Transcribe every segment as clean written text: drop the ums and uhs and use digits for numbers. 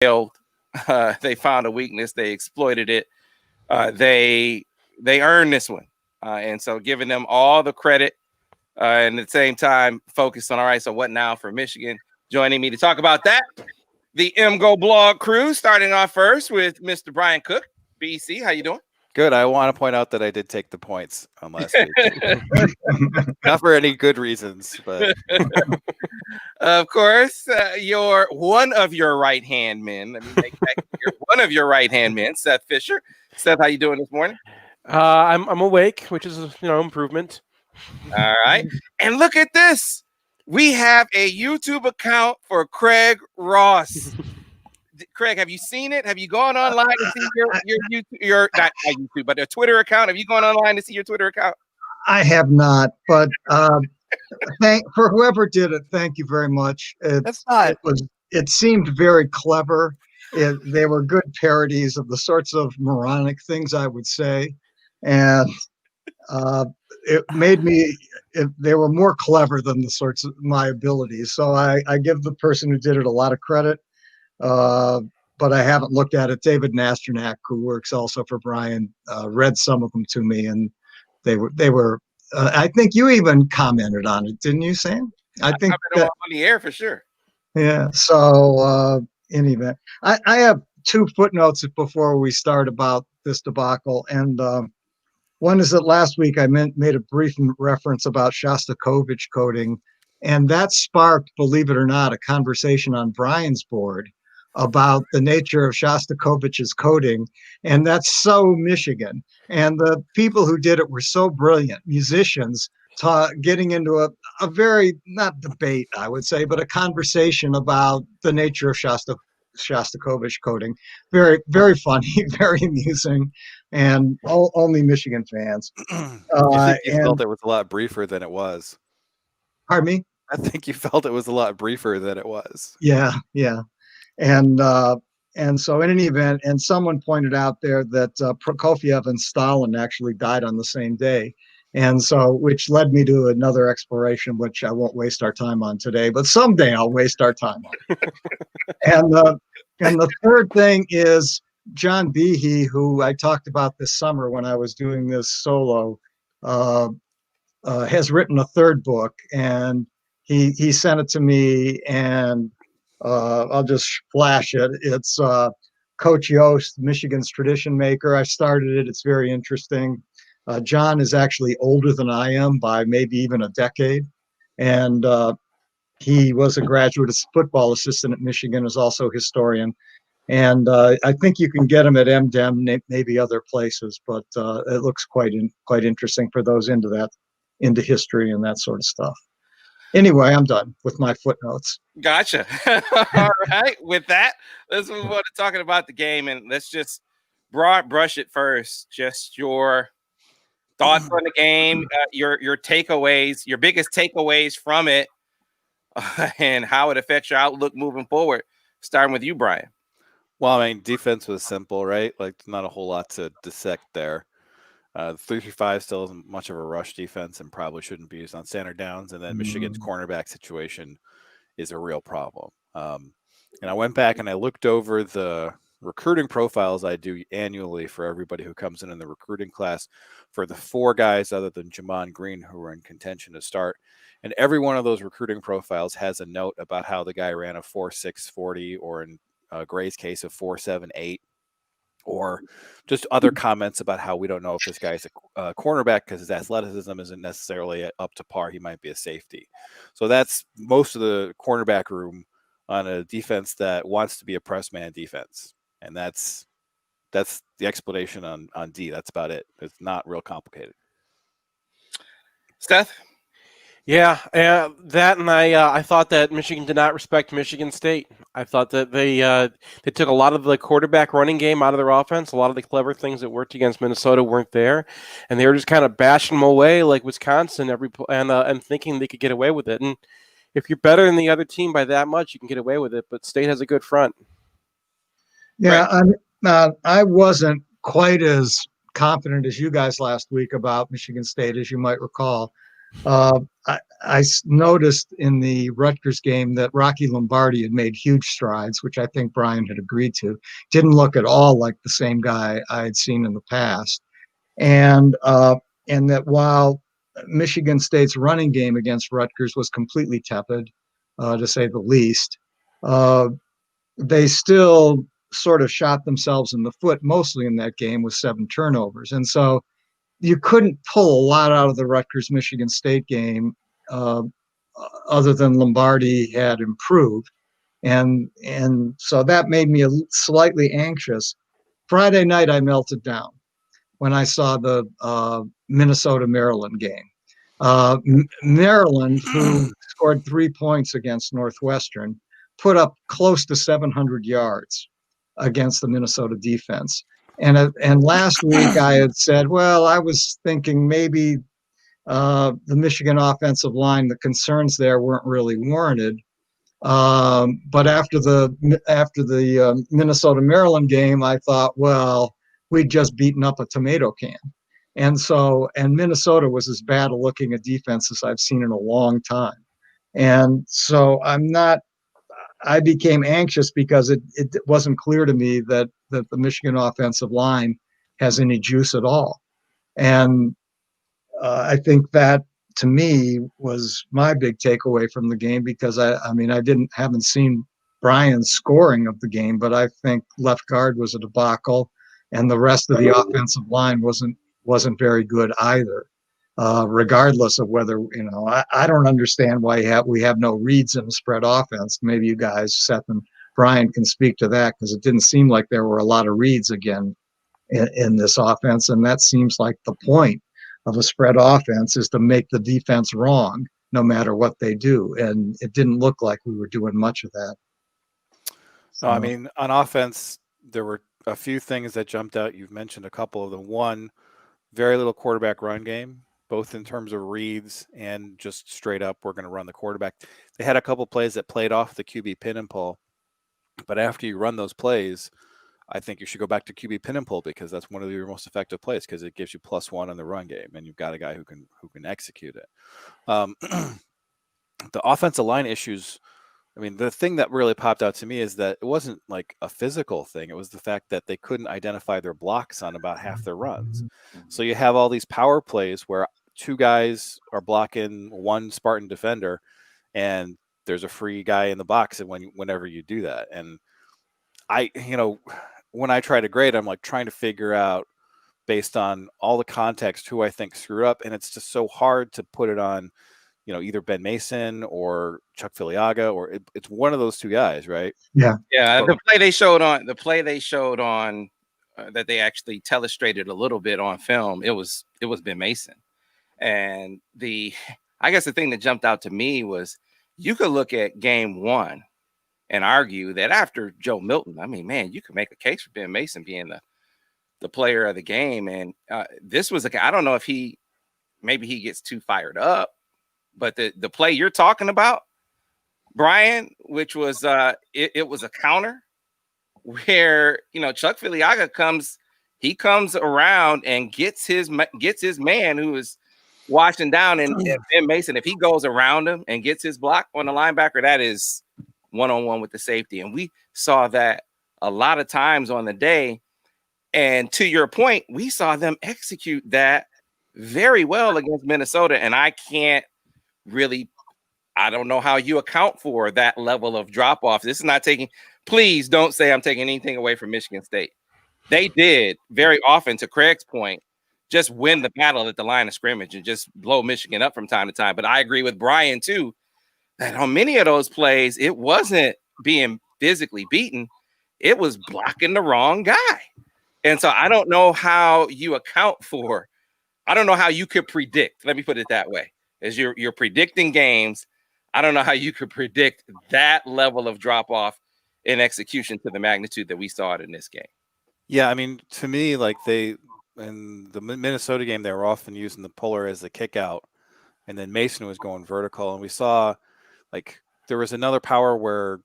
failed. They found a weakness. They exploited it. They earned this one. And so giving them all the credit and at the same time focus on, all right, so what now for Michigan? Joining me to talk about that, the MGoBlog crew, starting off first with Mr. Brian Cook. BC, how you doing? Good. I want to point out that I did take the points on last week. Not for any good reasons, but of course, one of your right-hand men. Let me make that clear. One of your right-hand men, Seth Fisher. Seth, how you doing this morning? I'm awake, which is improvement. All right, and look at this. We have a YouTube account for Craig Ross. Craig, have you seen it? Have you gone online to see your not YouTube, but a Twitter account? Have you gone online to see your Twitter account? I have not, but for whoever did it, thank you very much. It seemed very clever. They were good parodies of the sorts of moronic things I would say, and it made me. They were more clever than the sorts of my abilities. So I give the person who did it a lot of credit. But I haven't looked at it. David Nasternak, who works also for Brian, read some of them to me, and they were. I think you even commented on it, didn't you, Sam? I think on the air for sure. Yeah. So in event, I have two footnotes before we start about this debacle, and one is that last week I made a brief reference about Shostakovich coding, and that sparked, believe it or not, a conversation on Brian's board about the nature of Shostakovich's coding, and that's so Michigan. And the people who did it were so brilliant, musicians, getting into a very, not debate, I would say, but a conversation about the nature of Shostakovich coding. Very, very funny, very amusing, and only Michigan fans. I think you felt it was a lot briefer than it was. Pardon me? I think you felt it was a lot briefer than it was. Yeah. And so in any event, and someone pointed out there that Prokofiev and Stalin actually died on the same day. And so, which led me to another exploration, which I won't waste our time on today, but someday I'll waste our time on. And the third thing is John Behe, who I talked about this summer when I was doing this solo, has written a third book, and he sent it to me, and I'll just flash it. It's Coach Yost, Michigan's tradition maker. I started it. It's very interesting. John is actually older than I am by maybe even a decade. And he was a graduate football assistant at Michigan, is also a historian. And I think you can get him at MDem, maybe other places, but it looks quite interesting for those into history and that sort of stuff. Anyway, I'm done with my footnotes. Gotcha. All right. With that, let's move on to talking about the game, and let's just broad brush it first. Just your thoughts on the game, your takeaways, your biggest takeaways from it, and how it affects your outlook moving forward. Starting with you, Brian. Well, I mean, defense was simple, right? Like, not a whole lot to dissect there. 3-5 still isn't much of a rush defense and probably shouldn't be used on standard downs. And then Michigan's cornerback situation is a real problem. And I went back and I looked over the recruiting profiles I do annually for everybody who comes in the recruiting class for the 4 guys other than Jamon Green who were in contention to start. And every one of those recruiting profiles has a note about how the guy ran a 4.6 40, or in Gray's case, a 4.7 or just other comments about how we don't know if this guy's a cornerback because his athleticism isn't necessarily up to par. He might be a safety. So that's most of the cornerback room on a defense that wants to be a press man defense. And that's the explanation on D. That's about it. It's not real complicated. Seth? Yeah, that, and I thought that Michigan did not respect Michigan State. I thought that they took a lot of the quarterback running game out of their offense. A lot of the clever things that worked against Minnesota weren't there, and they were just kind of bashing them away like Wisconsin and thinking they could get away with it. And if you're better than the other team by that much, you can get away with it. But State has a good front. Yeah, right. I wasn't quite as confident as you guys last week about Michigan State, as you might recall. I noticed in the Rutgers game that Rocky Lombardi had made huge strides, which I think Brian had agreed to. Didn't look at all like the same guy I had seen in the past, and that while Michigan State's running game against Rutgers was completely tepid, to say the least, they still sort of shot themselves in the foot, mostly in that game with 7 turnovers, and so you couldn't pull a lot out of the Rutgers Michigan State game, uh, other than Lombardi had improved, and so that made me slightly anxious. Friday night, I melted down when I saw the Minnesota Maryland game. Maryland, who scored 3 points against Northwestern, put up close to 700 yards against the Minnesota defense. And last week I had said, well, I was thinking maybe the Michigan offensive line, the concerns there weren't really warranted. But after the Minnesota Maryland game, I thought, well, we'd just beaten up a tomato can. And Minnesota was as bad a looking a defense as I've seen in a long time. And so I became anxious because it wasn't clear to me that the Michigan offensive line has any juice at all. And I think that, to me, was my big takeaway from the game, because I mean, haven't seen Brian's scoring of the game, but I think left guard was a debacle, and the rest of the offensive line wasn't very good either. Regardless of whether, I don't understand why we have no reads in the spread offense. Maybe you guys, Seth and Brian, can speak to that, because it didn't seem like there were a lot of reads again in this offense, and that seems like the point of a spread offense, is to make the defense wrong no matter what they do, and it didn't look like we were doing much of that. No, I mean, on offense, there were a few things that jumped out. You've mentioned a couple of them. One, very little quarterback run game, both in terms of reads and just straight up, we're going to run the quarterback. They had a couple plays that played off the QB pin and pull, but after you run those plays, I think you should go back to QB pin and pull, because that's one of your most effective plays, because it gives you +1 on the run game, and you've got a guy who can execute it. The offensive line issues, I mean, the thing that really popped out to me is that it wasn't like a physical thing. It was the fact that they couldn't identify their blocks on about half their runs. So you have all these power plays where 2 guys are blocking 1 Spartan defender, and there's a free guy in the box, and whenever you do that. And when I try to grade, I'm like trying to figure out, based on all the context, who I think screwed up, and it's just so hard to put it on, either Ben Mason or Chuck Filiaga, or it's one of those 2 guys, right? Yeah. The play they showed on that they actually telestrated a little bit on film, it was Ben Mason. And I guess the thing that jumped out to me was, you could look at game 1 and argue that after Joe Milton, I mean, man, you could make a case for Ben Mason being the player of the game. And this was I don't know if maybe he gets too fired up, but the play you're talking about, Brian, which was it was a counter where Chuck Filiaga comes around and gets his man who is washing down, and Ben Mason, if he goes around him and gets his block on the linebacker, that is one-on-one with the safety. And we saw that a lot of times on the day. And to your point, we saw them execute that very well against Minnesota. And I don't know how you account for that level of drop off. This is not please don't say I'm taking anything away from Michigan State. They did very often, to Craig's point, just win the battle at the line of scrimmage and just blow Michigan up from time to time. But I agree with Brian too, that on many of those plays, it wasn't being physically beaten. It was blocking the wrong guy. And so I don't know how you I don't know how you could predict, let me put it that way. As you're predicting games, I don't know how you could predict that level of drop off in execution to the magnitude that we saw it in this game. Yeah, I mean, to me, like in the Minnesota game, they were often using the puller as the kick out, and then Mason was going vertical. And we saw, like, there was another power where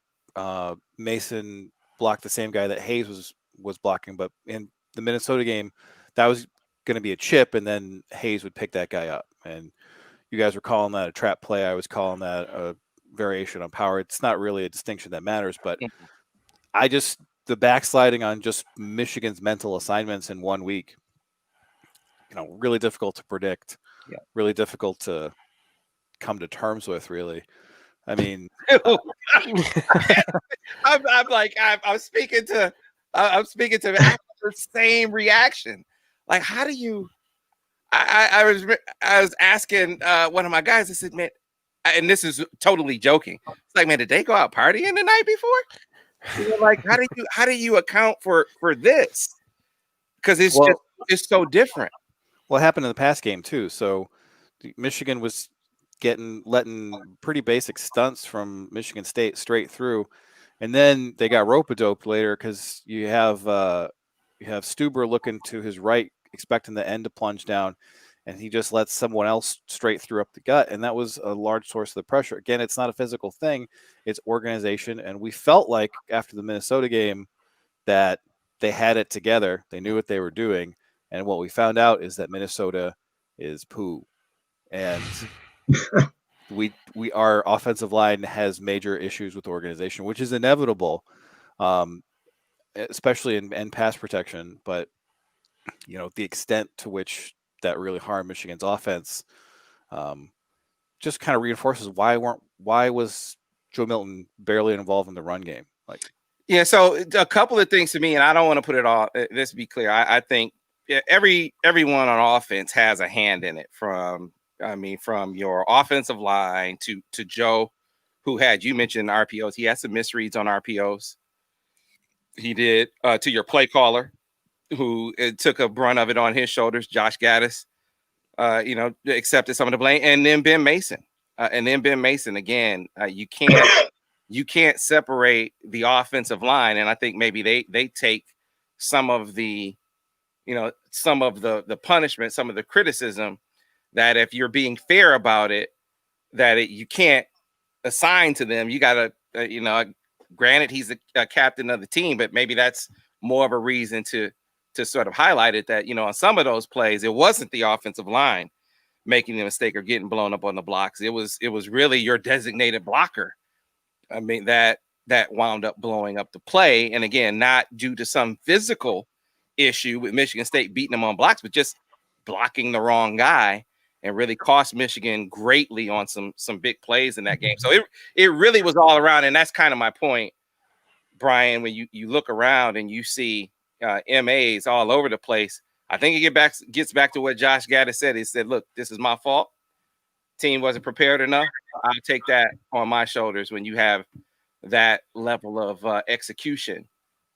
Mason blocked the same guy that Hayes was blocking, but in the Minnesota game, that was going to be a chip, and then Hayes would pick that guy up. And you guys were calling that a trap play. I was calling that a variation on power. It's not really a distinction that matters, but the backsliding on just Michigan's mental assignments in 1 week, really difficult to predict, really difficult to come to terms with, really. I mean, I'm speaking to I have the same reaction. Like, how do you? I was asking one of my guys. I said, man, and this is totally joking. It's like, man, did they go out partying the night before? Like, how do you account for this? Because it's so different. Well, it happened in the past game too. So Michigan was letting pretty basic stunts from Michigan State straight through, and then they got rope-a-dope later because you have Stuber looking to his right, expecting the end to plunge down, and he just lets someone else straight through up the gut, and that was a large source of the pressure. Again, it's not a physical thing; it's organization, and we felt like after the Minnesota game that they had it together. They knew what they were doing, and what we found out is that Minnesota is poo, and our offensive line has major issues with organization, which is inevitable, especially in pass protection. But the extent to which that really harmed Michigan's offense just kind of reinforces why was Joe Milton barely involved in the run game. Yeah, so a couple of things to me, and I don't want to put it all. Let's be clear. I think everyone on offense has a hand in it. From your offensive line to Joe, who you mentioned RPOs. He had some misreads on RPOs. He did to your play caller, who took a brunt of it on his shoulders. Josh Gaddis, accepted some of the blame, and then Ben Mason. Again, you can't separate the offensive line, and I think maybe they take some of the punishment, some of the criticism, that if you're being fair about it, you can't assign to them. You got to, granted, he's a captain of the team, but maybe that's more of a reason to sort of highlight it that, on some of those plays, it wasn't the offensive line making the mistake or getting blown up on the blocks. It was really your designated blocker. That wound up blowing up the play. And again, not due to some physical issue with Michigan State beating them on blocks, but just blocking the wrong guy, and really cost Michigan greatly on some big plays in that game. So it really was all around. And that's kind of my point, Brian, when you look around and you see MAs all over the place. I think it gets back to what Josh Gaddis said. He said, look, this is my fault. Team wasn't prepared enough. I'll take that on my shoulders when you have that level of execution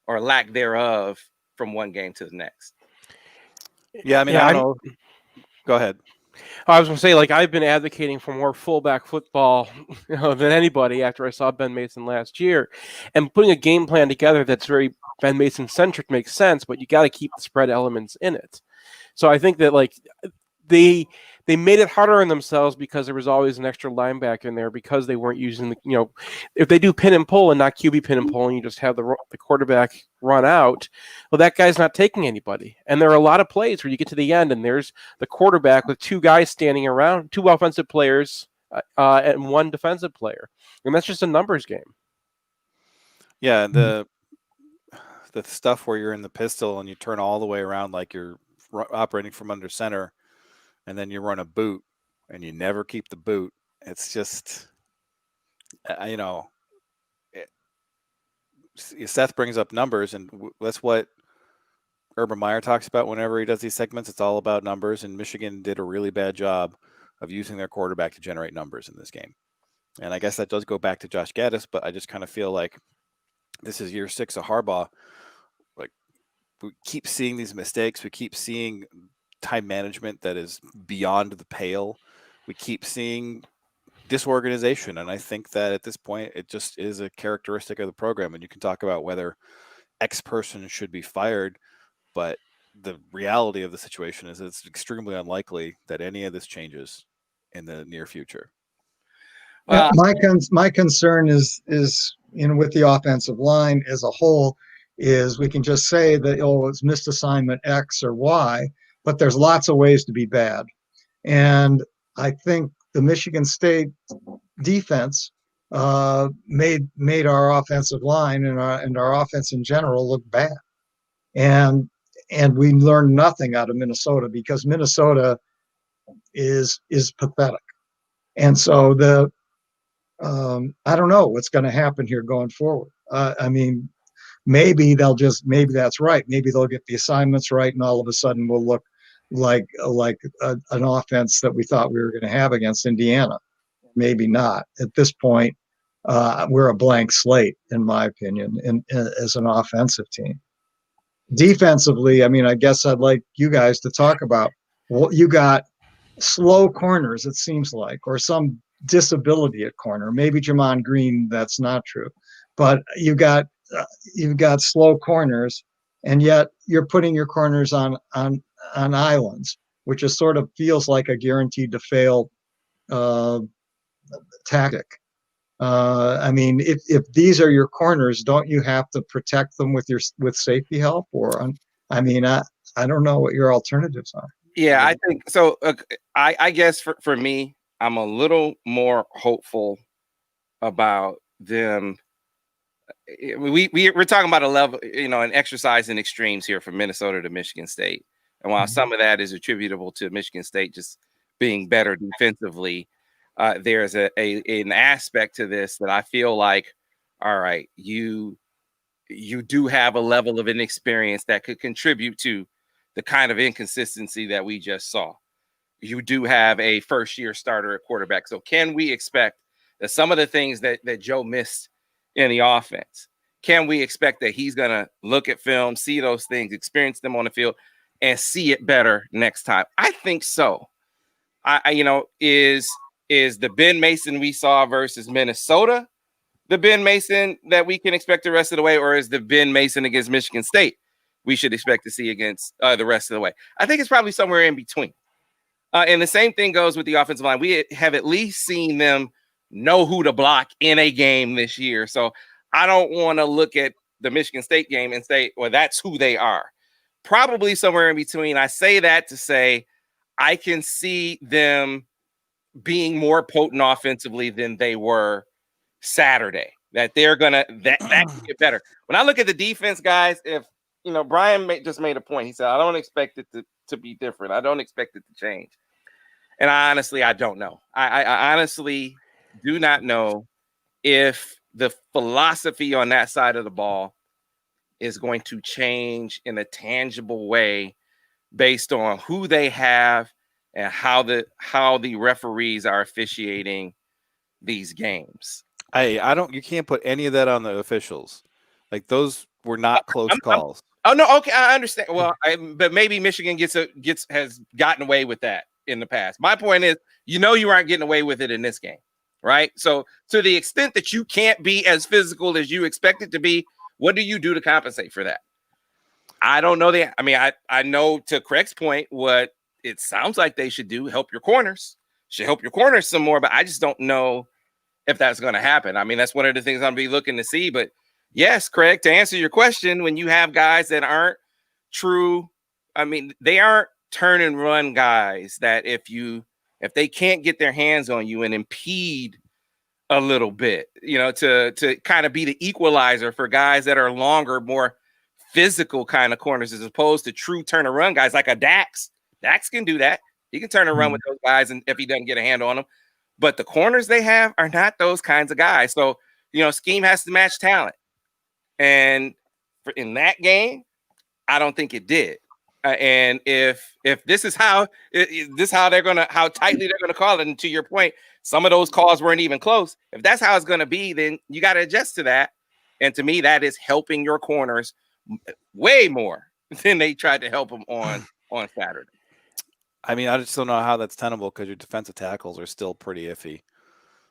or lack thereof from one game to the next. Yeah, I don't know. Go ahead. I was going to say, I've been advocating for more fullback football than anybody after I saw Ben Mason last year. And putting a game plan together that's very Ben Mason-centric makes sense, but you got to keep the spread elements in it. So I think that, they made it harder on themselves because there was always an extra linebacker in there because they weren't using if they do pin and pull and not QB pin and pull, and you just have the quarterback run out, well, that guy's not taking anybody. And there are a lot of plays where you get to the end and there's the quarterback with two guys standing around, two offensive players and one defensive player. And that's just a numbers game. Yeah, the stuff where you're in the pistol and you turn all the way around like you're operating from under center, and then you run a boot and you never keep the boot. It's just, Seth brings up numbers, and that's what Urban Meyer talks about whenever he does these segments. It's all about numbers, and Michigan did a really bad job of using their quarterback to generate numbers in this game. And I guess that does go back to Josh Gaddis, but I just kind of feel like this is year 6 of Harbaugh. We keep seeing these mistakes. We keep seeing time management that is beyond the pale. We keep seeing disorganization, and I think that at this point it just is a characteristic of the program. And you can talk about whether X person should be fired, but the reality of the situation is it's extremely unlikely that any of this changes in the near future. My concern is with the offensive line as a whole is we can just say that it's missed assignment X or Y, but there's lots of ways to be bad. And I think the Michigan State defense made our offensive line and our offense in general look bad. And we learned nothing out of Minnesota because Minnesota is pathetic. And so I don't know what's going to happen here going forward. I mean, maybe that's right. Maybe they'll get the assignments right, and all of a sudden we'll look like an offense that we thought we were going to have against Indiana. Maybe not. At this point, we're a blank slate, in my opinion, as an offensive team. Defensively, I mean, I guess I'd like you guys to talk about what you got. Slow corners, it seems like, or some disability at corner. Maybe Jamon Green, that's not true, but you've got slow corners, and yet you're putting your corners on islands, which is sort of feels like a guaranteed to fail tactic. I mean, if these are your corners, don't you have to protect them with safety help? Or I mean, I don't know what your alternatives are. Yeah, I think so. I guess for me, I'm a little more hopeful about them. We're talking about a level, an exercise in extremes here from Minnesota to Michigan State. And while some of that is attributable to Michigan State just being better defensively, there's an aspect to this that I feel like, all right, you do have a level of inexperience that could contribute to the kind of inconsistency that we just saw. You do have a first-year starter at quarterback. So can we expect that some of the things that Joe missed in the offense, can we expect that he's going to look at film, see those things, experience them on the field, and see it better next time? I think so. Is the Ben Mason we saw versus Minnesota the Ben Mason that we can expect the rest of the way, or is the Ben Mason against Michigan State we should expect to see against the rest of the way? I think it's probably somewhere in between. And the same thing goes with the offensive line. We have at least seen them know who to block in a game this year. So I don't want to look at the Michigan State game and say, well, that's who they are. Probably somewhere in between. I say that to say I can see them being more potent offensively than they were Saturday. That they're gonna that can get better. When I look at the defense, guys, if Brian just made a point. He said, I don't expect it to be different. I don't expect it to change. And I don't know. I honestly do not know if the philosophy on that side of the ball is going to change in a tangible way based on who they have and how the referees are officiating these games. You can't put any of that on the officials. Like, those were not close calls. Oh no, okay, I understand. Well, but maybe Michigan has gotten away with that in the past. My point is, you aren't getting away with it in this game, right? So to the extent that you can't be as physical as you expect it to be, what do you do to compensate for that? I don't know that. I mean, I know, to Craig's point, what it sounds like they should do, help your corners. Should help your corners some more, but I just don't know if that's going to happen. I mean, that's one of the things I'm be looking to see. But yes, Craig, to answer your question, when you have guys that aren't true, I mean, they aren't turn and run guys that if they can't get their hands on you and impede a little bit, to kind of be the equalizer for guys that are longer, more physical kind of corners, as opposed to true turn and run guys like a Dax. Dax can do that. He can turn and run with those guys, and if he doesn't get a hand on them. But the corners they have are not those kinds of guys. So, scheme has to match talent. And in that game, I don't think it did. And if this is how how tightly they're gonna call it, and to your point, some of those calls weren't even close. If that's how it's gonna be, then you got to adjust to that. And to me, that is helping your corners way more than they tried to help them on Saturday. I mean, I just don't know how that's tenable because your defensive tackles are still pretty iffy.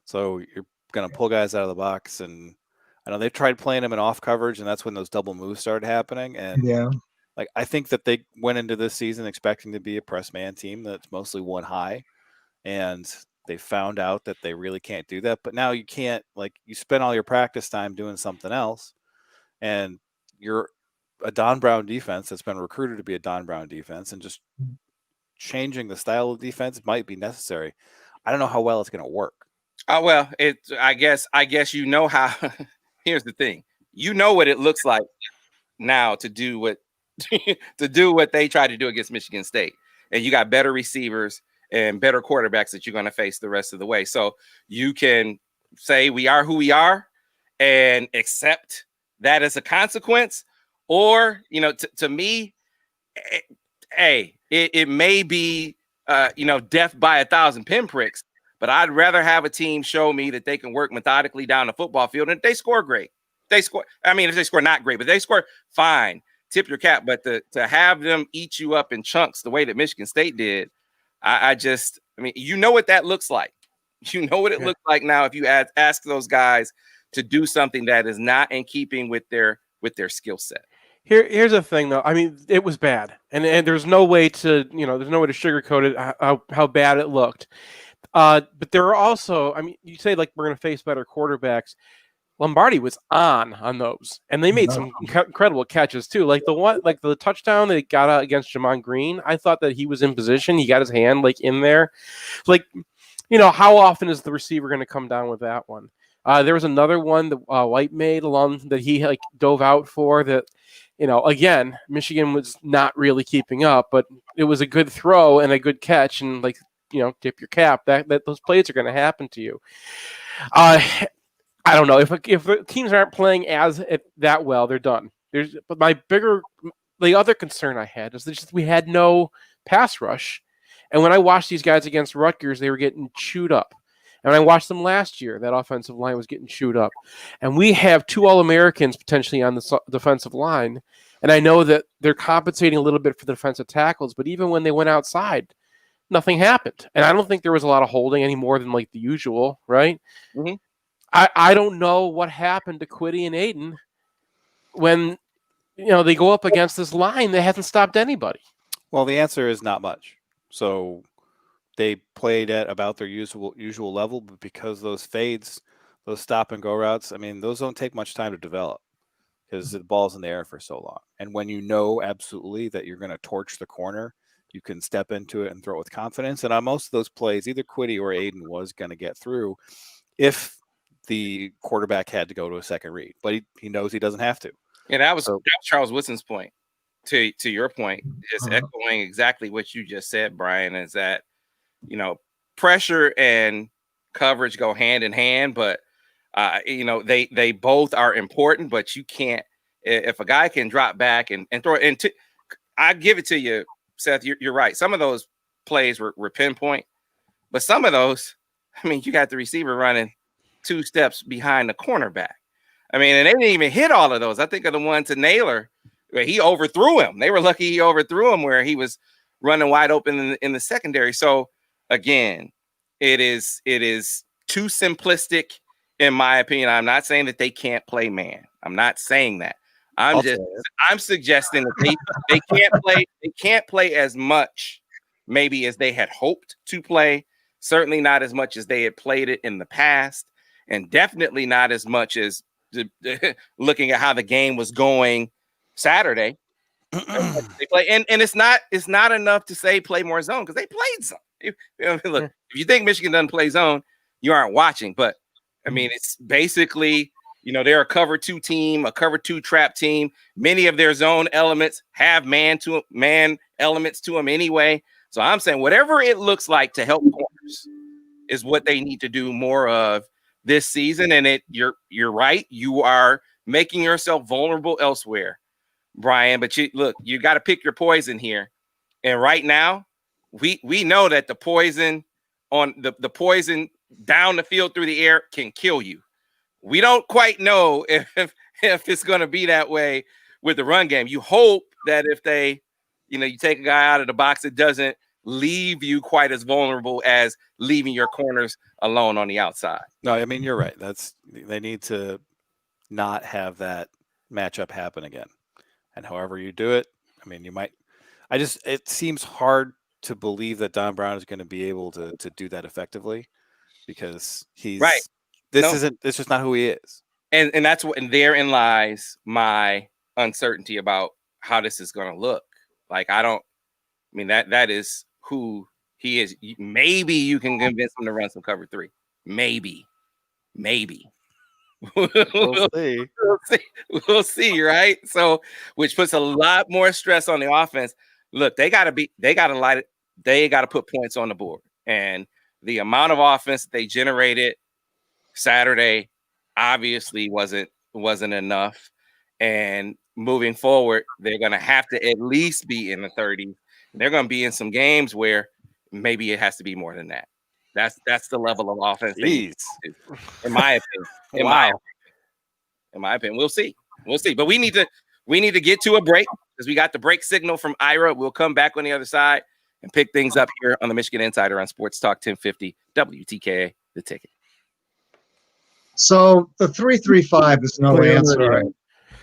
So you're going to pull guys out of the box. And I know they tried playing them in off coverage, and that's when those double moves started happening. And I think that they went into this season expecting to be a press man team that's mostly one high. And they found out that they really can't do that. But now you can't, you spend all your practice time doing something else. And you're a Don Brown defense that's been recruited to be a Don Brown defense, and just changing the style of defense might be necessary. I don't know how well it's going to work. Well, I guess you know how. Here's the thing: you know what it looks like now to do what they tried to do against Michigan State, and you got better receivers and better quarterbacks that you're going to face the rest of the way. So you can say we are who we are and accept that as a consequence, or to me, it may be death by 1,000 pinpricks. But I'd rather have a team show me that they can work methodically down the football field, and if they score great. If they score not great, but they score fine, tip your cap. But to have them eat you up in chunks the way that Michigan State did, you know what that looks like. You know what it looks like now if you ask those guys to do something that is not in keeping with their skill set. Here's the thing, though. I mean, it was bad, and there's no way to sugarcoat it how bad it looked. But there are also, I mean, you say like we're going to face better quarterbacks. Lombardi was on those, and they made some incredible catches too. Like the touchdown they got out against Jamon Green. I thought that he was in position. He got his hand like in there. Like, how often is the receiver going to come down with that one? There was another one that White made along that he like dove out for that. Again, Michigan was not really keeping up, but it was a good throw and a good catch, and like tip your cap that those plays are going to happen to you. I don't know if the teams aren't playing that well, they're done. But the other concern I had is that we had no pass rush, and when I watched these guys against Rutgers, they were getting chewed up. And when I watched them last year, that offensive line was getting chewed up, and we have 2 All-Americans potentially on the defensive line, and I know that they're compensating a little bit for the defensive tackles, but even when they went outside, nothing happened, and I don't think there was a lot of holding any more than like the usual, right? Mm-hmm. I don't know what happened to Quiddy and Aiden when they go up against this line that hasn't stopped anybody. Well, the answer is not much. So they played at about their usual level, but because those fades, those stop and go routes, I mean, those don't take much time to develop because the ball's in the air for so long. And when you know absolutely that you're going to torch the corner, you can step into it and throw it with confidence. And on most of those plays, either Quiddy or Aiden was going to get through if the quarterback had to go to a second read, but he knows he doesn't have to. And that was Charles Woodson's point. To your point, just echoing exactly what you just said, Brian, is that pressure and coverage go hand in hand, but they both are important. But you can't, if a guy can drop back and throw it. I give it to you, Seth. You're right. Some of those plays were pinpoint, but some of those, I mean, you got the receiver running 2 steps behind the cornerback. I mean, and they didn't even hit all of those. I think of the one to Naylor where he overthrew him. They were lucky he overthrew him where he was running wide open in the secondary. So again, it is too simplistic in my opinion. I'm not saying that they can't play man. I'm not saying that. I'm suggesting that they can't play as much maybe as they had hoped to play. Certainly not as much as they had played it in the past, and definitely not as much as looking at how the game was going Saturday. They play, and it's not enough to say play more zone because they played zone. Look, if you think Michigan doesn't play zone, you aren't watching. But I mean, it's basically they're a cover 2 team, a cover 2 trap team. Many of their zone elements have man elements to them anyway. So I'm saying whatever it looks like to help corners is what they need to do more of this season. And you're right. You are making yourself vulnerable elsewhere, Brian. But you got to pick your poison here. And right now, we know that the poison on the poison down the field through the air can kill you. We don't quite know if it's going to be that way with the run game. You hope that if they, you take a guy out of the box, it doesn't leave you quite as vulnerable as leaving your corners alone on the outside. No, I mean, you're right. They need to not have that matchup happen again. And however you do it, I mean, it seems hard to believe that Don Brown is going to be able to do that effectively because he's right. It's just not who he is. And therein lies my uncertainty about how this is going to look. Like, that is who He is. Maybe you can convince him to run some cover 3. Maybe. We'll see. We'll see, right? So, which puts a lot more stress on the offense. Look, they got to put points on the board, and the amount of offense that they generated Saturday obviously wasn't enough. And moving forward, they're going to have to at least be in the 30s. They're going to be in some games where maybe it has to be more than that. That's the level of offense they need, in my opinion. In my opinion, we'll see. But we need to get to a break because we got the break signal from Ira. We'll come back on the other side and pick things up here on the Michigan Insider on Sports Talk 1050 WTKA, The Ticket. So the 3-3-5 is no answer,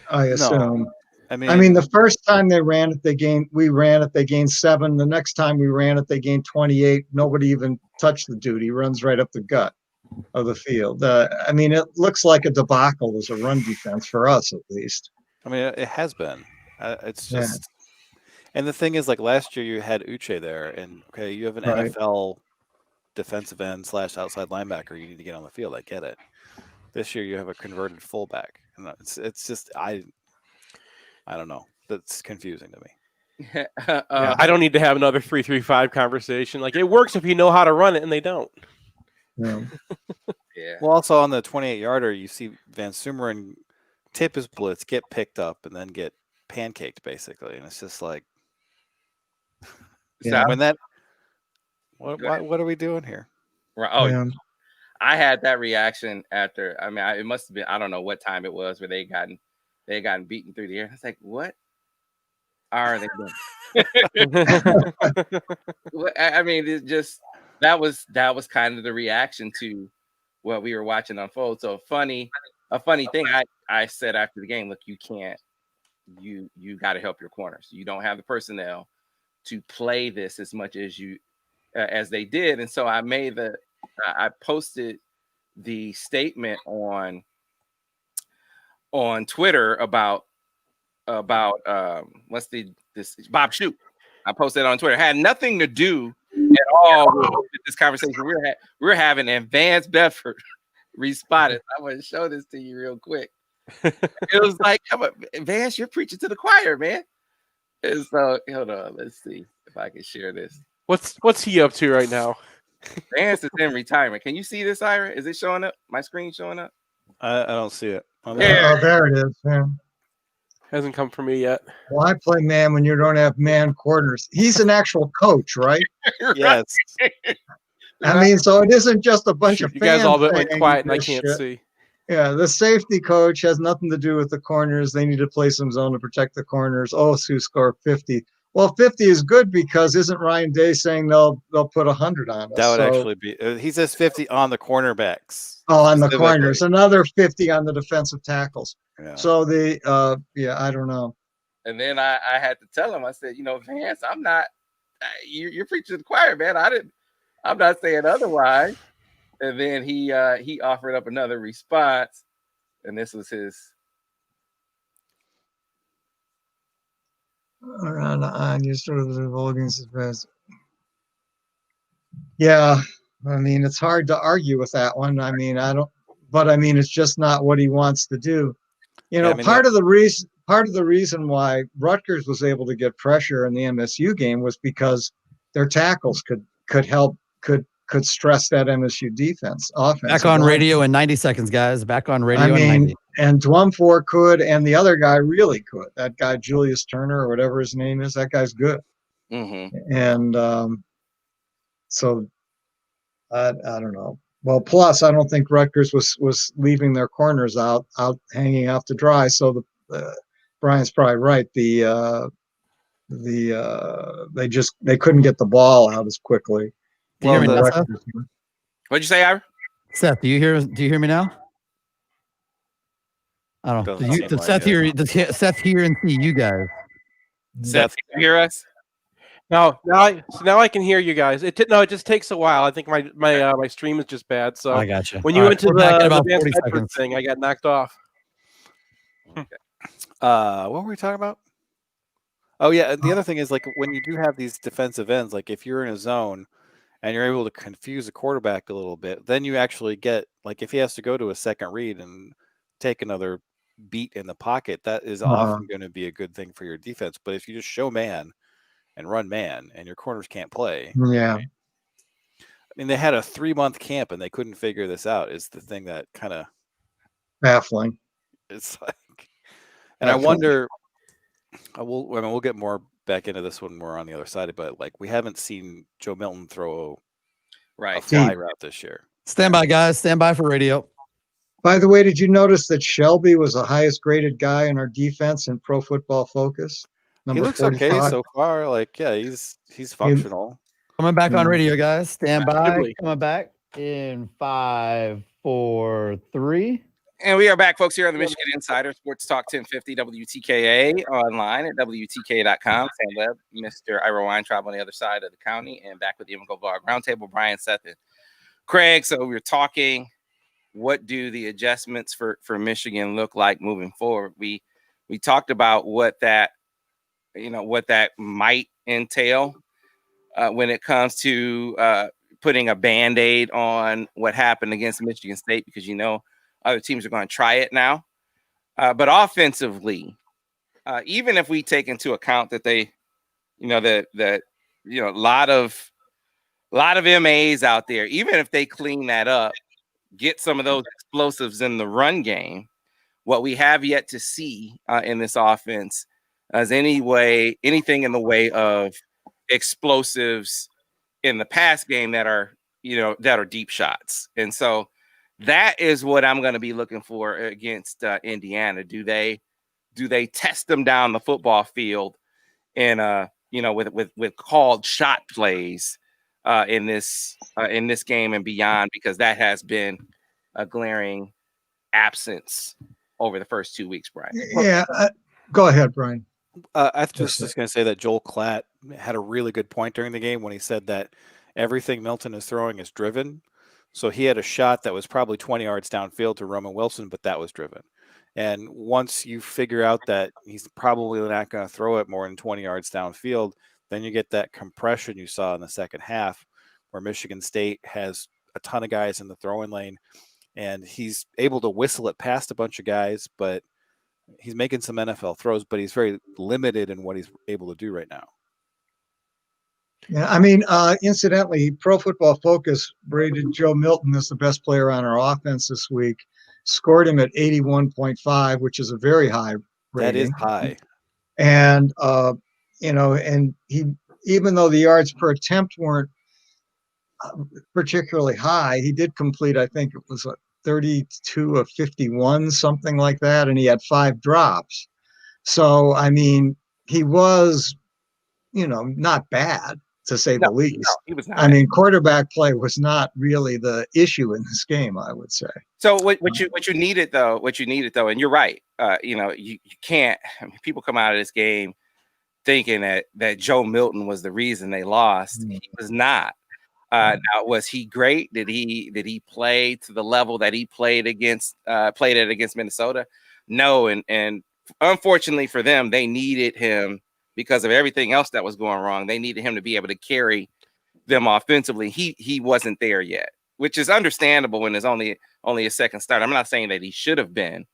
I assume. No. I mean, the first time they ran it, they gained 7. The next time we ran it, they gained 28. Nobody even touched the dude. He runs right up the gut of the field. I mean, it looks like a debacle as a run defense for us, at least. I mean, it has been. It's just, and the thing is, like last year, you had Uche there, and okay, you have an NFL defensive end / outside linebacker. You need to get on the field. I get it. This year, you have a converted fullback, and it's just I don't know. That's confusing to me. I don't need to have another 3-3-5 conversation. Like, it works if you know how to run it, and they don't. Yeah. Well, also on the 28-yarder, you see Van Sumeren tip his blitz, get picked up, and then get pancaked basically, and it's just like, when that. What are we doing here? I had that reaction after. I mean, it must have been. I don't know what time it was where they had gotten beaten through the air. I was like, what are they doing? I mean, it just that was kind of the reaction to what we were watching unfold. So a funny thing I said after the game, look, you can't, you got to help your corners. You don't have the personnel to play this as much as as they did. And so I posted the statement on Twitter about this Bob Shoop. I posted it on Twitter. It had nothing to do at all with this conversation we're having. And Vance Bedford responded. I want to show this to you real quick. It was like, come on, Vance, you're preaching to the choir, man. And so hold on, let's see if I can share this. What's he up to right now? Vance is in retirement. Can you see this, Ira? Is it showing up? My screen showing up? I don't see it. There it is, man. Hasn't come for me yet. Well, I play man when you don't have man corners. He's an actual coach, right? Yes. I mean, so it isn't just a bunch of you guys all went quiet and I this can't shit. see. Yeah, the safety coach has nothing to do with the corners. They need to play some zone to protect the corners. Oh, Sue scored 50. Well, 50 is good because isn't Ryan Day saying they'll put 100 on us? That would actually be. He says 50 on the cornerbacks. Oh, on the corners, another 50 on the defensive tackles. Yeah. So I don't know. And then I had to tell him. I said, Vance, I'm not. You're preaching to the choir, man. I'm not saying otherwise. And then he offered up another response, and this was his. On you sort of the against his. Yeah, I mean it's hard to argue with that one. I mean it's just not what he wants to do. Part of the reason why Rutgers was able to get pressure in the MSU game was because their tackles could stress that MSU offense. Back on radio in 90 seconds, guys. Back on radio in 90. And Dwumfor could, and the other guy really could. That guy, Julius Turner, or whatever his name is, that guy's good. Mm-hmm. And so I don't know. Well, plus, I don't think Rutgers was leaving their corners out hanging out to dry. So Brian's probably right. They couldn't get the ball out as quickly. Do you hear me now, Seth? What'd you say, Ira? Seth, do you hear me now? I don't know. Does Seth hear and see you guys? Seth, can you hear us? No, now I can hear you guys. It just takes a while. I think my stream is just bad. So I got you. When you went to the about Vance 40 Bedford seconds thing, I got knocked off. What were we talking about? Oh yeah, the other thing is like when you do have these defensive ends, like if you're in a zone, and you're able to confuse the quarterback a little bit, then you actually get, like, if he has to go to a second read and take another beat in the pocket, that is often going to be a good thing for your defense. But if you just show man and run man and your corners can't play, Yeah. I mean, they had a 3-month camp and they couldn't figure this out, is the thing that kind of Baffling. it's like, and I wonder, we'll get more back into this when we're on the other side, but like, we haven't seen Joe Milton throw a fly route this year. Stand by, guys. Stand by for radio. By the way, did you notice that Shelby was the highest graded guy in our defense in Pro Football Focus? He looks 45. okay so far. Like, yeah, he's functional. Coming back on radio, guys. Stand by. Absolutely. Coming back in 5, 4, 3. And we are back, folks, here on the Michigan Insider Sports Talk 1050 WTKA, online at WTKA.com. Sam Webb, Mr. Ira Weintraub on the other side of the county, and back with the MGoBlog Roundtable, Brian, Seth, and Craig. So we were talking, what do the adjustments for Michigan look like moving forward? We talked about what that might entail when it comes to putting a Band-Aid on what happened against Michigan State, because other teams are going to try it now. But offensively, even if we take into account that they, a lot of MAs out there, even if they clean that up, get some of those explosives in the run game, what we have yet to see in this offense is anything in the way of explosives in the pass game that are deep shots. And so that is what I'm going to be looking for against Indiana. Do they test them down the football field in with called shot plays in this game and beyond, because that has been a glaring absence over the first 2 weeks, Brian. Yeah, go ahead, Brian. I was just going to say that Joel Klatt had a really good point during the game when he said that everything Milton is throwing is driven. So he had a shot that was probably 20 yards downfield to Roman Wilson, but that was driven. And once you figure out that he's probably not going to throw it more than 20 yards downfield, then you get that compression you saw in the second half, where Michigan State has a ton of guys in the throwing lane, and he's able to whistle it past a bunch of guys, but he's making some NFL throws, but he's very limited in what he's able to do right now. Yeah, I mean, incidentally, Pro Football Focus rated Joe Milton as the best player on our offense this week, scored him at 81.5, which is a very high rating. That is high. And, and he, even though the yards per attempt weren't particularly high, he did complete, I think it was 32 of 51, something like that, and he had 5 drops. So, I mean, he was, not bad, to say the least. No, he was not. I mean, quarterback play was not really the issue in this game, I would say. So what you needed though, and you're right. You can't. I mean, people come out of this game thinking that Joe Milton was the reason they lost. He was not. Now, was he great? Did he play to the level that he played against Minnesota? No, and unfortunately for them, they needed him. Because of everything else that was going wrong, they needed him to be able to carry them offensively. He wasn't there yet, which is understandable when there's only a second start. I'm not saying that he should have been,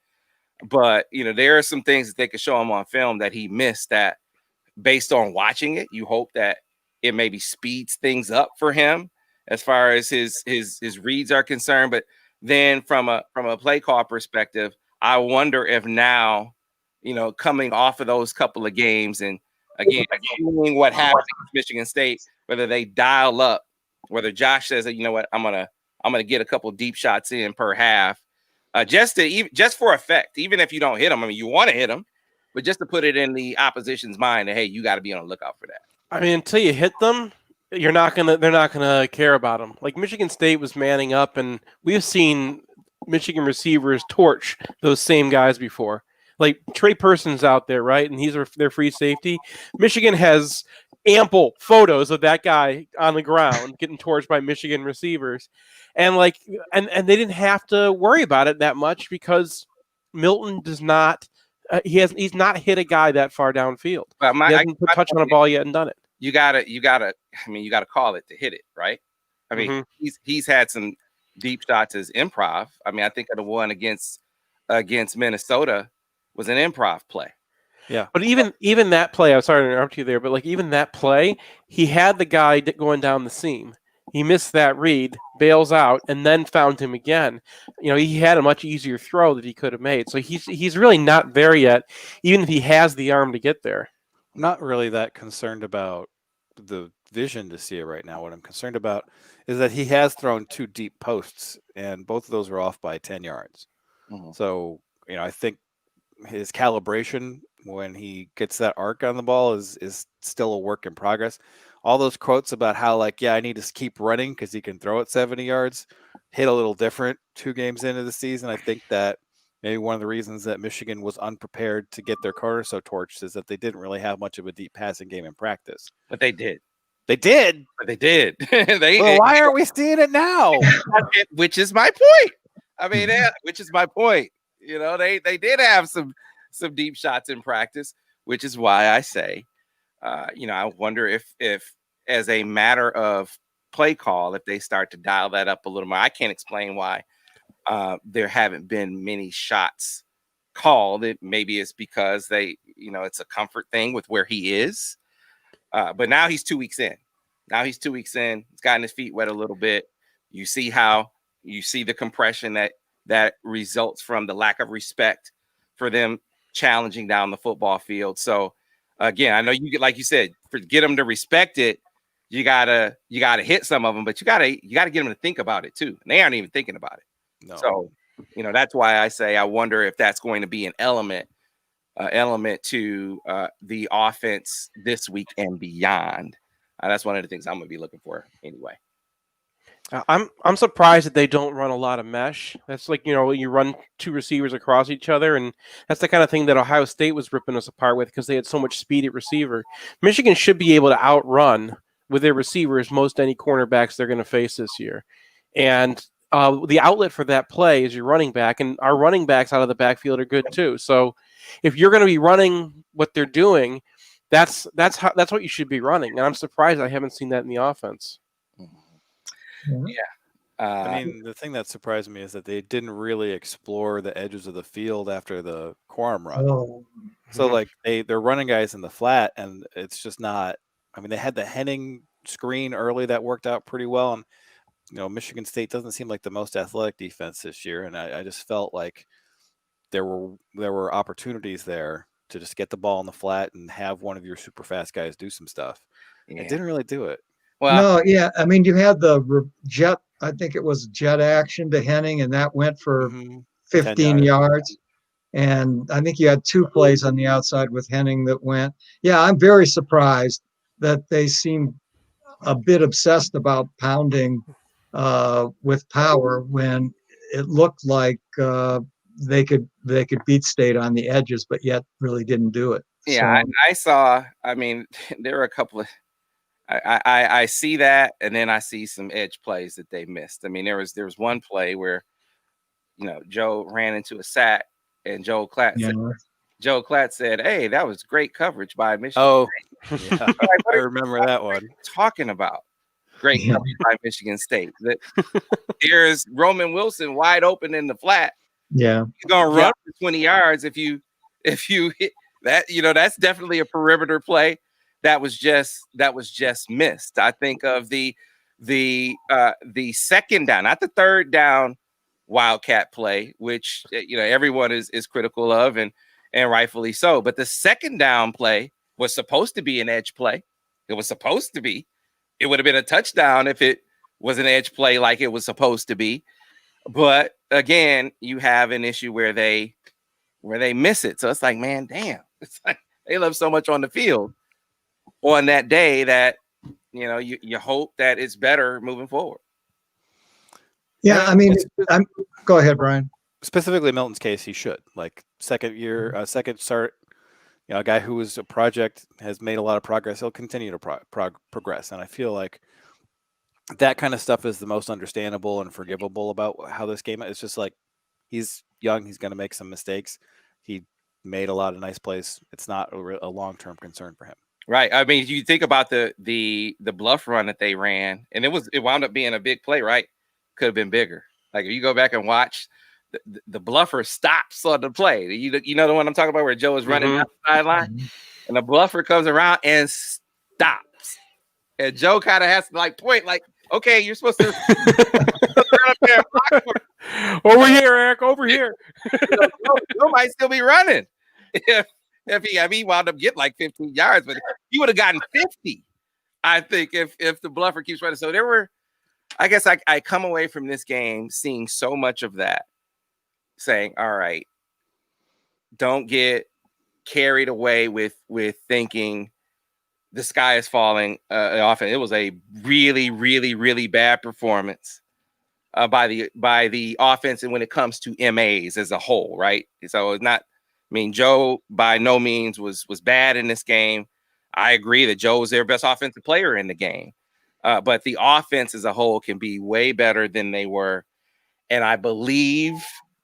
but there are some things that they could show him on film that he missed, that based on watching it, you hope that it maybe speeds things up for him as far as his reads are concerned. But then from a play call perspective, I wonder if now, coming off of those couple of games and again, seeing what happens with Michigan State, whether they dial up, whether Josh says that, I'm gonna get a couple deep shots in per half, just for effect, even if you don't hit them. I mean, you want to hit them, but just to put it in the opposition's mind that, hey, you got to be on the lookout for that. I mean, until you hit them, they're not gonna care about them. Like Michigan State was manning up, and we've seen Michigan receivers torch those same guys before. Like Trey Persons out there, right? And he's their free safety. Michigan has ample photos of that guy on the ground getting torched by Michigan receivers. And and they didn't have to worry about it that much because Milton does not he's not hit a guy that far downfield. He hasn't put touch on a ball yet and done it. You gotta call it to hit it, right? I mean, he's had some deep shots as improv. I mean, I think the one against Minnesota was an improv play. Yeah. But even that play, I'm sorry to interrupt you there, but like even that play, he had the guy going down the seam. He missed that read, bails out, and then found him again. You know, he had a much easier throw that he could have made. So he's really not there yet, even if he has the arm to get there. I'm not really that concerned about the vision to see it right now. What I'm concerned about is that he has thrown 2 deep posts, and both of those are off by 10 yards. Mm-hmm. So, I think his calibration when he gets that arc on the ball is still a work in progress. All those quotes about how, like, I need to keep running because he can throw it 70 yards hit a little different 2 games into the season. I think that maybe one of the reasons that Michigan was unprepared to get their corner so torched is that they didn't really have much of a deep passing game in practice. But they did. They did. But they did. Why aren't we seeing it now? Which is my point. I mean, which is my point. They did have some deep shots in practice, which is why I say, I wonder if as a matter of play call, if they start to dial that up a little more. I can't explain why there haven't been many shots called. Maybe it's because it's a comfort thing with where he is. But now he's 2 weeks in. He's gotten his feet wet a little bit. You see the compression that results from the lack of respect for them challenging down the football field. So again, I know like you said, get them to respect it. You gotta hit some of them, but you gotta get them to think about it too. And they aren't even thinking about it. No. So that's why I say I wonder if that's going to be an element to the offense this week and beyond. That's one of the things I'm going to be looking for anyway. I'm surprised that they don't run a lot of mesh. That's like, you run 2 receivers across each other, and that's the kind of thing that Ohio State was ripping us apart with because they had so much speed at receiver. Michigan should be able to outrun with their receivers most any cornerbacks they're going to face this year. And the outlet for that play is your running back, and our running backs out of the backfield are good too. So if you're going to be running what they're doing, that's what you should be running. And I'm surprised I haven't seen that in the offense. Yeah. I mean, the thing that surprised me is that they didn't really explore the edges of the field after the Quorum run. Oh. So like they're running guys in the flat, and it's just not. I mean, they had the Henning screen early that worked out pretty well, and Michigan State doesn't seem like the most athletic defense this year, and I just felt like there were opportunities there to just get the ball in the flat and have one of your super fast guys do some stuff. Yeah. It didn't really do it. Well, no, yeah. I mean, you had the jet. I think it was jet action to Henning, and that went for 15 yards. And I think you had 2 plays on the outside with Henning that went. Yeah, I'm very surprised that they seem a bit obsessed about pounding with power when it looked like they could beat State on the edges, but yet really didn't do it. Yeah, so, I saw. I mean, there were a couple of. I see that, and then I see some edge plays that they missed. I mean, there was one play where, Joe ran into a sack, and Joe Klatt said, "Hey, that was great coverage by Michigan." Oh, yeah. I remember that one. Talking about great coverage by Michigan State. There's Roman Wilson wide open in the flat. Yeah, he's gonna run for 20 yards if you hit that. That's definitely a perimeter play. That was just missed. I think of the second down, not the third down Wildcat play, which everyone is critical of and rightfully so. But the second down play was supposed to be an edge play. It was supposed to be. It would have been a touchdown if it was an edge play like it was supposed to be. But again, you have an issue where they miss it. So it's like, man, damn. It's like they left so much on the field on that day that you hope that it's better moving forward. Yeah, I mean, go ahead, Brian. Specifically, Milton's case, he should second start. A guy who was a project has made a lot of progress. He'll continue to progress, and I feel like that kind of stuff is the most understandable and forgivable about how this game is. It's just like he's young, he's going to make some mistakes. He made a lot of nice plays. It's not a long-term concern for him. Right. I mean, you think about the bluff run that they ran, and it wound up being a big play, right? Could have been bigger. Like if you go back and watch, the bluffer stops on the play. You know the one I'm talking about where Joe is running down the sideline, and the bluffer comes around and stops, and Joe kind of has to like point, like, okay, you're supposed to run up there and block for it. Over here, Eric. Over here. Joe might still be running if he wound up getting like 15 yards, but he would have gotten 50, I think, if the bluffer keeps running. So there were, I guess I come away from this game seeing so much of that, saying, all right, don't get carried away with thinking the sky is falling often. It was a really, really, really bad performance by the offense, and when it comes to MAs as a whole, right? So it's not. I mean, Joe by no means was bad in this game. I agree that Joe was their best offensive player in the game, but the offense as a whole can be way better than they were, and I believe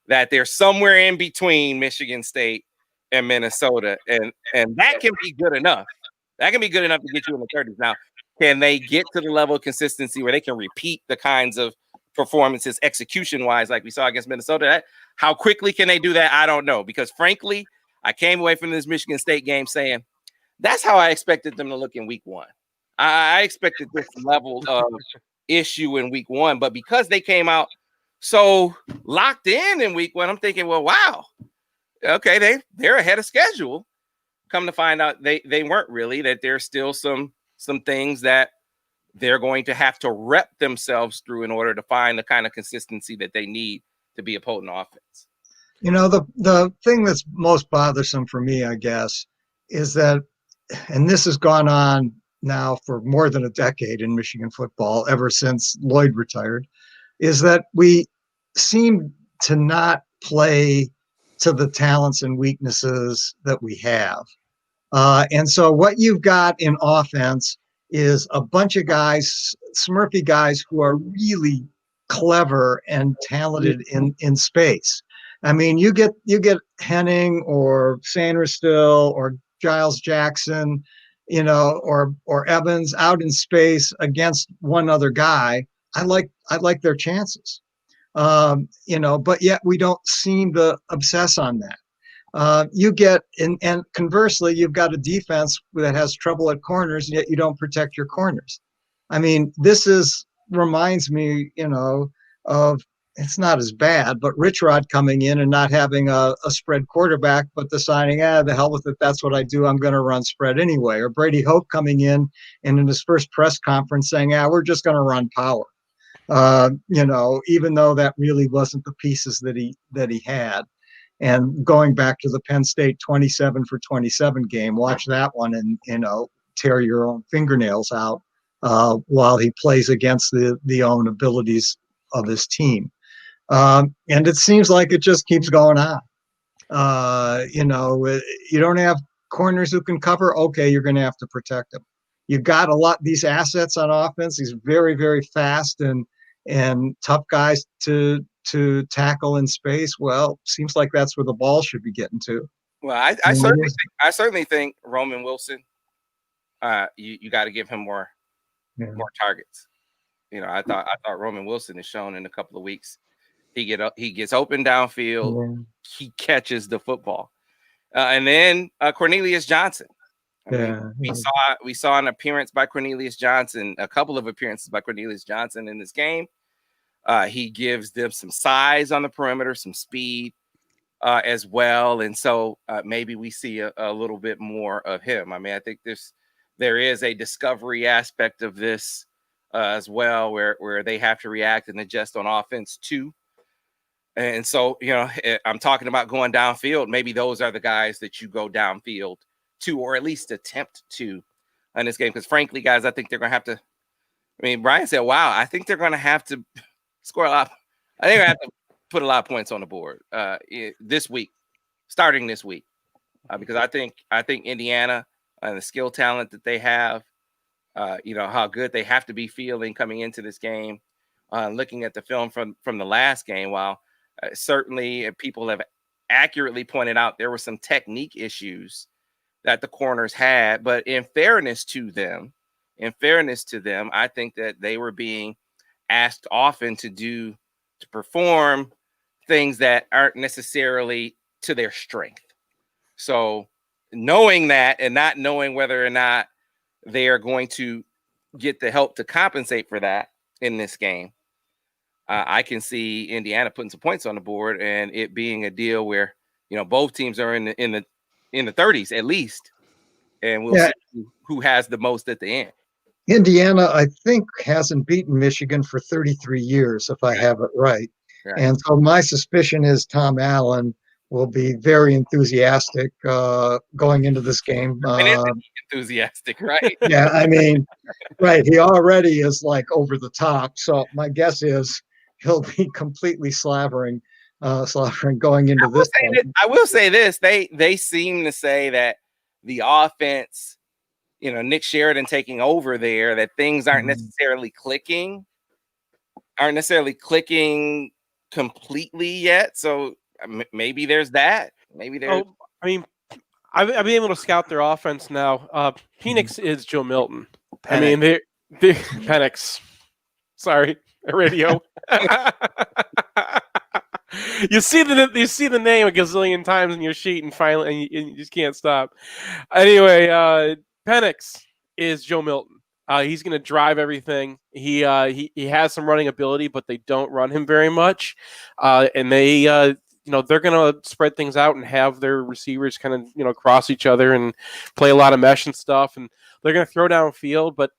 that they're somewhere in between Michigan State and Minnesota, and that can be good enough. That can be good enough to get you in the 30s. Now, can they get to the level of consistency where they can repeat the kinds of performances execution-wise like we saw against Minnesota? How quickly can they do that? I don't know, because frankly, I came away from this Michigan State game saying that's how I expected them to look in week one. I expected this level of issue in week one, but because they came out so locked in week one, I'm thinking, well, wow, okay, they're ahead of schedule. Come to find out they weren't really, that there's still some things that they're going to have to rep themselves through in order to find the kind of consistency that they need to be a potent offense. You know, the thing that's most bothersome for me, I guess, is that, and this has gone on now for more than a decade in Michigan football, ever since Lloyd retired, is that we seem to not play to the talents and weaknesses that we have. And so what you've got in offense is a bunch of guys, Smurfy guys, who are really clever and talented in space. I mean, you get Henning or Sanderstill or Giles Jackson, you know, or Evans out in space against one other guy. I like their chances, you know, but yet we don't seem to obsess on that. You get, and conversely, you've got a defense that has trouble at corners, and yet you don't protect your corners. I mean, reminds me, you know, of, it's not as bad, but Rich Rod coming in and not having a spread quarterback, but deciding, the hell with it, that's what I do, I'm going to run spread anyway. Or Brady Hoke coming in and in his first press conference saying, we're just going to run power. You know, even though that really wasn't the pieces that he had. And going back to the Penn State 27 for 27 game, watch that one and, you know, tear your own fingernails out while he plays against the own abilities of his team. And it seems like it just keeps going on. You know, you don't have corners who can cover. Okay, you're going to have to protect them. You've got these assets on offense, these very, very fast and tough guys to tackle in space. Well, seems like that's where the ball should be getting to. Well, I certainly think Roman Wilson, you got to give him more targets. You know, I thought Roman Wilson has shown in a couple of weeks he gets open downfield, he catches the football, and then Cornelius Johnson. We saw an appearance by Cornelius Johnson, a couple of appearances by Cornelius Johnson in this game. He gives them some size on the perimeter, some speed as well. And so maybe we see a little bit more of him. I mean, I think there is a discovery aspect of this as well, where they have to react and adjust on offense too. And so, you know, I'm talking about going downfield. Maybe those are the guys that you go downfield to, or at least attempt to in this game. Because frankly, guys, I think they're going to have to. I mean, Brian said, wow, I think they're going to have to score a lot. I think I have to put a lot of points on the board this week, starting this week, because I think Indiana and the skill talent that they have, you know, how good they have to be feeling coming into this game. Looking at the film from the last game, while certainly people have accurately pointed out there were some technique issues that the corners had. But in fairness to them, I think that they were being asked often to perform things that aren't necessarily to their strength. So knowing that and not knowing whether or not they are going to get the help to compensate for that in this game, I can see Indiana putting some points on the board and it being a deal where, you know, both teams are in the 30s at least, and we'll see who has the most at the end. Indiana, I think, hasn't beaten Michigan for 33 years, if I have it right. And so my suspicion is Tom Allen will be very enthusiastic going into this game. Enthusiastic, right? Yeah, I mean, right. He already is like over the top. So my guess is he'll be completely slavering going into this game. I will say this. They seem to say that the offense, you know, Nick Sheridan taking over there, that things aren't necessarily clicking completely yet. So maybe there's that. Maybe there's. Oh, I mean, I've been able to scout their offense now. Penix is Joe Milton. I mean, they're Penix. Sorry, radio. You see the name a gazillion times in your sheet, and finally, and you just can't stop. Anyway, Penix is Joe Milton. He's going to drive everything. He has some running ability, but they don't run him very much, and they they're going to spread things out and have their receivers kind of cross each other and play a lot of mesh and stuff, and they're going to throw downfield, but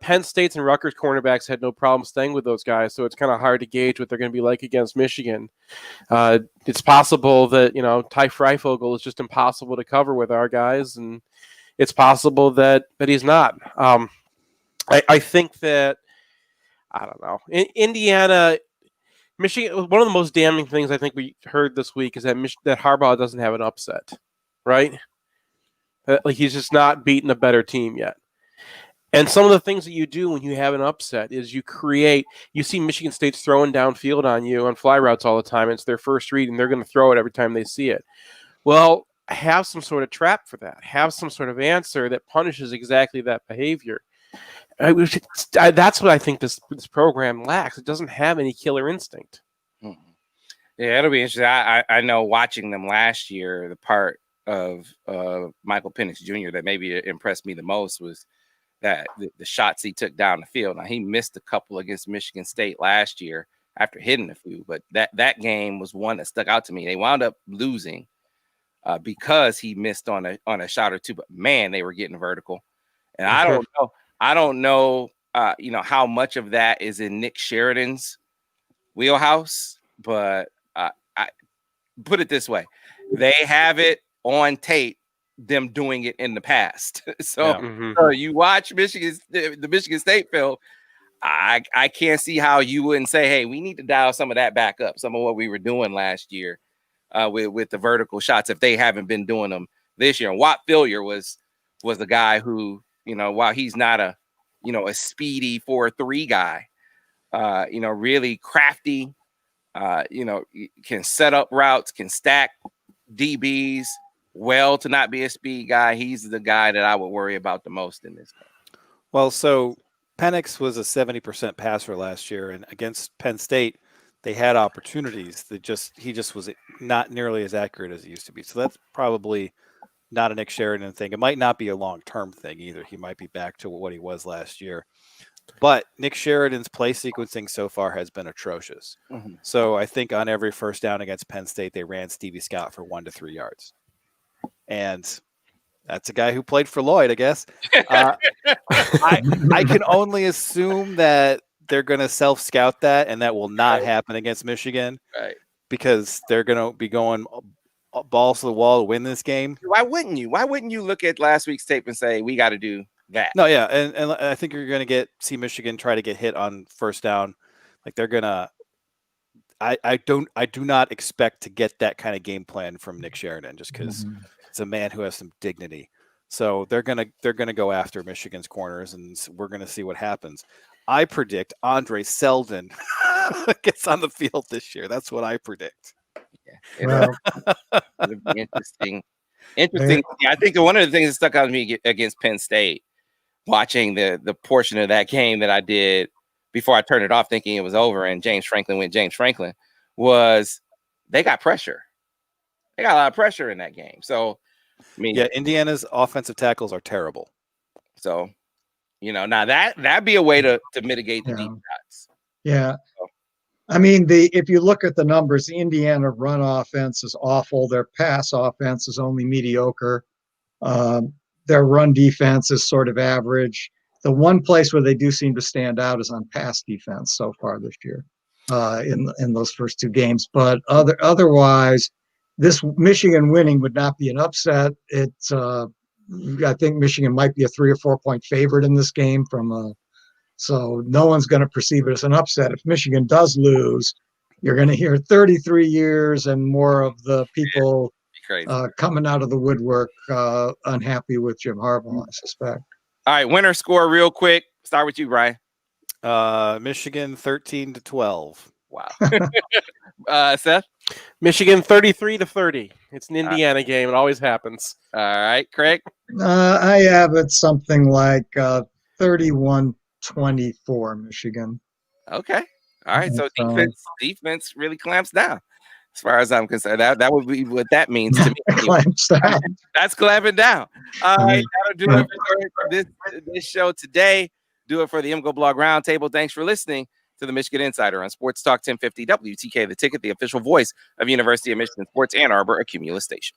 Penn State's and Rutgers cornerbacks had no problem staying with those guys, so it's kind of hard to gauge what they're going to be like against Michigan. It's possible that Ty Freifogel is just impossible to cover with our guys, and it's possible that he's not. I think that I don't know. In Indiana, Michigan. One of the most damning things I think we heard this week is that that Harbaugh doesn't have an upset, right? Like he's just not beaten a better team yet. And some of the things that you do when you have an upset is you see Michigan State's throwing downfield on you on fly routes all the time. It's their first read, and they're going to throw it every time they see it. Well, have some sort of trap for that. Have some sort of answer that punishes exactly that behavior. That's what I think this program lacks. It doesn't have any killer instinct. Yeah, it'll be interesting. I know watching them last year, the part of Michael Penix Jr. that maybe impressed me the most was that the shots he took down the field. Now, he missed a couple against Michigan State last year after hitting a few, but that game was one that stuck out to me. They wound up losing because he missed on a shot or two, but man, they were getting vertical. And I don't know how much of that is in Nick Sheridan's wheelhouse, but I put it this way. They have it on tape, them doing it in the past. So you watch the Michigan State film, I can't see how you wouldn't say, hey, we need to dial some of that back up, some of what we were doing last year with the vertical shots, if they haven't been doing them this year. And Watt Fillier was the guy who, while he's not a speedy 4-3 guy, really crafty, can set up routes, can stack DBs well to not be a speed guy. He's the guy that I would worry about the most in this game. Well, so Penix was a 70% passer last year, and against Penn State, they had opportunities that he just was not nearly as accurate as he used to be. So that's probably not a Nick Sheridan thing. It might not be a long-term thing either. He might be back to what he was last year. But Nick Sheridan's play sequencing so far has been atrocious. So I think on every first down against Penn State, they ran Stevie Scott for 1 to 3 yards. And that's a guy who played for Lloyd, I guess. I can only assume that they're going to self-scout that, and that will not happen against Michigan. Right. Because they're going to be going balls to the wall to win this game. Why wouldn't you? Why wouldn't you look at last week's tape and say, we got to do that? No, yeah. And I think you're going to see Michigan try to get hit on first down. Like they're going to – I do not expect to get that kind of game plan from Nick Sheridan just because it's a man who has some dignity. So they're gonna go after Michigan's corners, and we're gonna see what happens. I predict Andre Selden gets on the field this year. That's what I predict. Yeah, it'll be interesting. Interesting. Yeah, I think one of the things that stuck out to me against Penn State, watching the portion of that game that I did before I turned it off, thinking it was over, and James Franklin went James Franklin, was they got pressure. They got a lot of pressure in that game. So, I mean, Yeah, Indiana's offensive tackles are terrible. So, now that'd be a way to mitigate the deep shots. Yeah. I mean, if you look at the numbers, the Indiana run offense is awful. Their pass offense is only mediocre. Their run defense is sort of average. The one place where they do seem to stand out is on pass defense so far this year, in those first two games. But otherwise, this Michigan winning would not be an upset. I think Michigan might be a 3 or 4 point favorite in this game so no one's going to perceive it as an upset. If Michigan does lose, you're going to hear 33 years and more of the people coming out of the woodwork unhappy with Jim Harbaugh, I suspect. All right, winner score real quick. Start with you, Brian. Michigan 13-12. Wow. Seth? Michigan 33-30. It's an Indiana game. It always happens. All right, Craig? I have it something like 31-24 Michigan. Okay. All right. So defense really clamps down, as far as I'm concerned. That would be what that means to me. Clamps down. That's clamping down. All right. That'll do it for this show today. Do it for the MGoBlog Roundtable. Thanks for listening to the Michigan Insider on Sports Talk 1050 WTK, the ticket, the official voice of University of Michigan Sports Ann Arbor, a Cumulus station.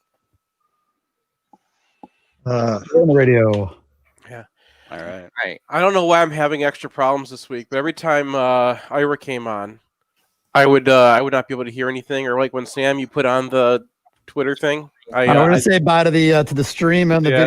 On the radio. Yeah. All right. I don't know why I'm having extra problems this week, but every time Ira came on, I would not be able to hear anything. Or like when Sam, you put on the Twitter thing. I want to say bye to the stream and the video.